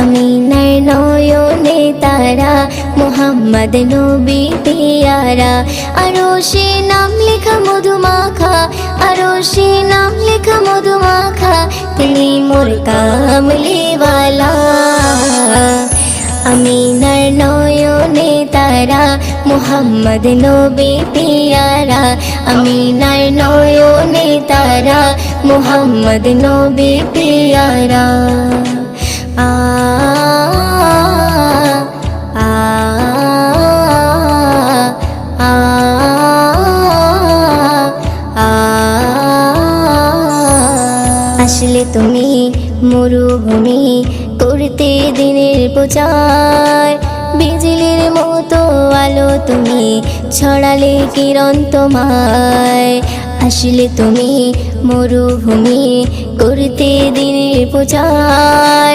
আমিনার নয়নে তারা, মুহাম্মদ নবী পিয়ারা। আরশে নাম লেখা মধুমাখা, আরশে নাম লেখা মধুমাখা, তিনি মোর কামলিওয়ালা। আমিনার নয়নে তারা, মুহাম্মদ নবী পিয়ারা। আমিনার নয়নে তারা, মুহাম্মদ নবী পিয়ারা। আ আ আ আ আসলে তুমি মরুভূমি করতে দিনের প্রচার, বিজলির মতো আলো তুমি ছড়ালে কিরণ তোমায়। আসলে তুমি মরুভূমি করতে দিনের প্রচার,